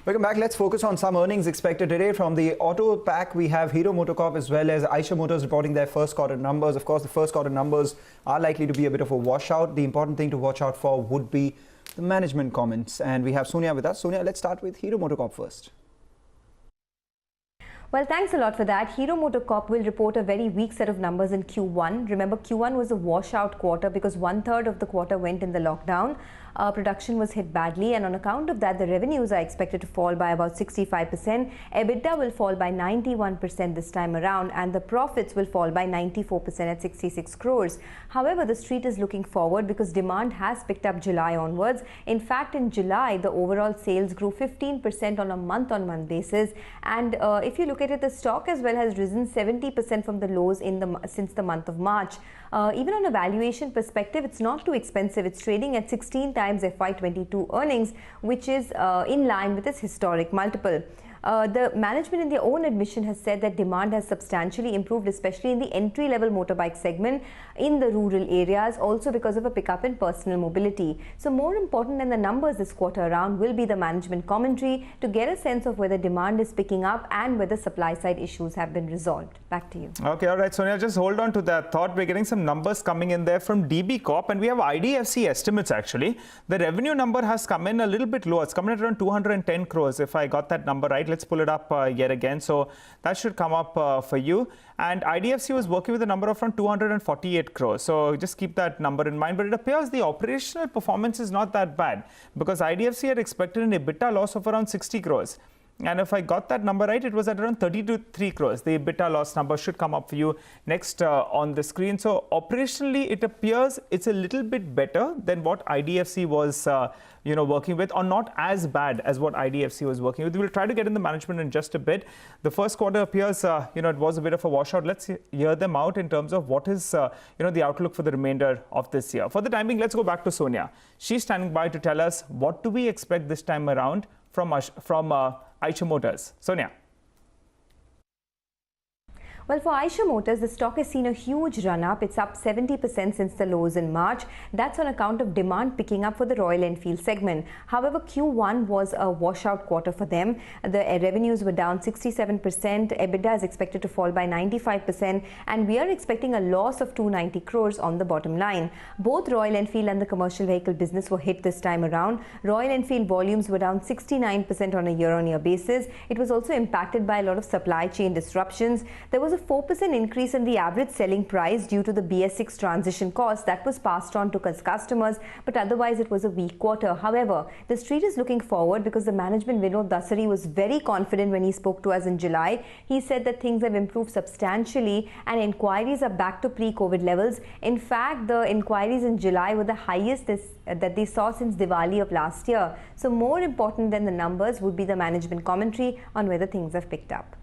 Welcome back. Let's focus on some earnings expected today. From the auto pack, we have Hero MotoCorp as well as Eicher Motors reporting their first quarter numbers. Of course, the first quarter numbers are likely to be a bit of a washout. The important thing to watch out for would be the management comments. And we have Sonia with us. Sonia, let's start with Hero MotoCorp first. Well, thanks a lot for that. Hero MotoCorp will report a very weak set of numbers in Q1. Remember, Q1 was a washout quarter because 1/3 of the quarter went in the lockdown. Production was hit badly, and on account of that, the revenues are expected to fall by about 65%. EBITDA will fall by 91% this time around, and the profits will fall by 94% at 66 crores. However, the street is looking forward because demand has picked up July onwards. In fact, in July, the overall sales grew 15% on a month-on-month basis. And if you look at it, the stock as well has risen 70% from the lows since the month of March. Even on a valuation perspective, it's not too expensive. It's trading at 16 times FY22 earnings, which is in line with its historic multiple. The management in their own admission has said that demand has substantially improved, especially in the entry-level motorbike segment in the rural areas, also because of a pickup in personal mobility. So more important than the numbers this quarter around will be the management commentary to get a sense of whether demand is picking up and whether supply-side issues have been resolved. Back to you. Okay, all right, Sonia, just hold on to that thought. We're getting some numbers coming in there from DB Corp, and we have IDFC estimates actually. The revenue number has come in a little bit low. It's coming at around 210 crores, if I got that number right. Let's pull it up yet again. So that should come up for you. And IDFC was working with a number of around 248 crores. So just keep that number in mind. But it appears the operational performance is not that bad because IDFC had expected an EBITDA loss of around 60 crores. And if I got that number right, it was at around 33 crores. The EBITDA loss number should come up for you next on the screen. So operationally, it appears it's a little bit better than what IDFC was working with, or not as bad as what IDFC was working with. We'll try to get in the management in just a bit. The first quarter appears, it was a bit of a washout. Let's hear them out in terms of what is, the outlook for the remainder of this year. For the time being, let's go back to Sonia. She's standing by to tell us what do we expect this time around from Eicher Motors. Sonia. Well, for Eicher Motors, the stock has seen a huge run-up. It's up 70% since the lows in March. That's on account of demand picking up for the Royal Enfield segment. However, Q1 was a washout quarter for them. The revenues were down 67%. EBITDA is expected to fall by 95%. And we are expecting a loss of 290 crores on the bottom line. Both Royal Enfield and the commercial vehicle business were hit this time around. Royal Enfield volumes were down 69% on a year-on-year basis. It was also impacted by a lot of supply chain disruptions. There was a 4% increase in the average selling price due to the BS6 transition cost that was passed on to customers, but otherwise it was a weak quarter. However, the street is looking forward because the management, Vinod Dasari, was very confident when he spoke to us in July. He said that things have improved substantially and inquiries are back to pre-COVID levels. In fact, the inquiries in July were the highest that they saw since Diwali of last year. So more important than the numbers would be the management commentary on whether things have picked up.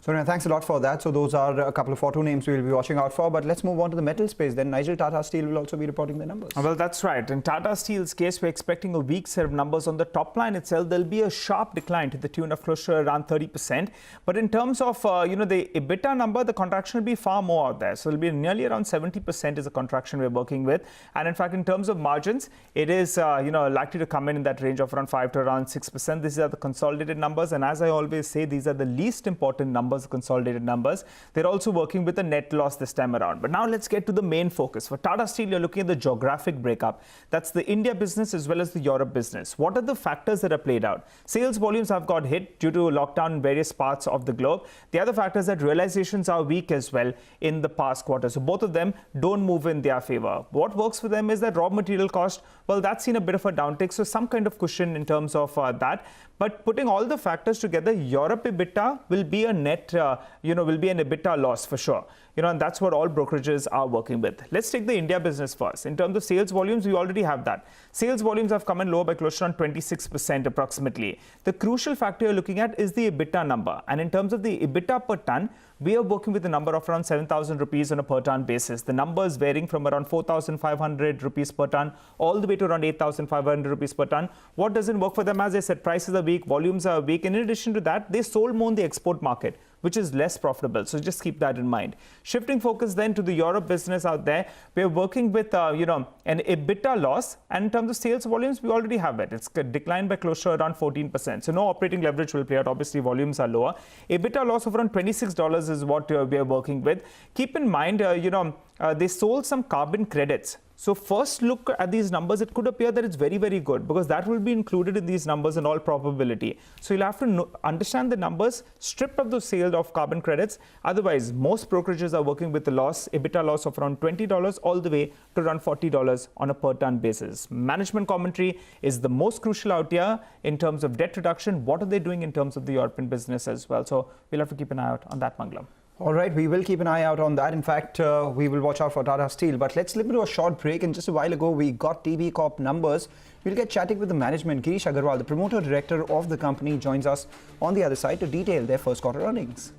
Sonia, thanks a lot for that. So those are a couple of auto names we'll be watching out for. But let's move on to the metal space. Then Nigel, Tata Steel will also be reporting their numbers. Well, that's right. In Tata Steel's case, we're expecting a weak set of numbers. On the top line itself, there'll be a sharp decline to the tune of close to around 30%. But in terms of, the EBITDA number, the contraction will be far more out there. So it'll be nearly around 70% is the contraction we're working with. And in fact, in terms of margins, it is, likely to come in that range of around 5 to around 6%. These are the consolidated numbers. And as I always say, these are the least important numbers, the consolidated numbers. They're also working with a net loss this time around. But now let's get to the main focus. For Tata Steel, you're looking at the geographic breakup. That's the India business as well as the Europe business. What are the factors that are played out? Sales volumes have got hit due to lockdown in various parts of the globe. The other factor is that realizations are weak as well in the past quarter. So both of them don't move in their favor. What works for them is that raw material cost, well, that's seen a bit of a downtick. So some kind of cushion in terms of that. But putting all the factors together, Europe EBITDA will be a net, will be an EBITDA loss for sure. And that's what all brokerages are working with. Let's take the India business first. In terms of sales volumes, we already have that. Sales volumes have come in lower by close to around 26% approximately. The crucial factor you're looking at is the EBITDA number. And in terms of the EBITDA per ton, we are working with a number of around 7,000 rupees on a per ton basis. The numbers varying from around 4,500 rupees per ton all the way to around 8,500 rupees per ton. What doesn't work for them? As I said, prices are weak, volumes are weak. In addition to that, they sold more in the export market, which is less profitable. So just keep that in mind. Shifting focus then to the Europe business out there, we're working with an EBITDA loss, and in terms of sales volumes, we already have it. It's declined by close to around 14%. So no operating leverage will play out. Obviously, volumes are lower. EBITDA loss of around $26 is what we are working with. Keep in mind, they sold some carbon credits. So first look at these numbers, it could appear that it's very, very good because that will be included in these numbers in all probability. So you'll have to understand the numbers, stripped of the sale of carbon credits. Otherwise, most brokerages are working with the loss, EBITDA loss of around $20 all the way to around $40 on a per ton basis. Management commentary is the most crucial out here in terms of debt reduction. What are they doing in terms of the European business as well? So we'll have to keep an eye out on that, Mangalam. All right, we will keep an eye out on that. In fact, we will watch out for Tata Steel. But let's slip into a short break. And just a while ago, we got TB Corp numbers. We'll get chatting with the management. Girish Agarwal, the promoter director of the company, joins us on the other side to detail their first quarter earnings.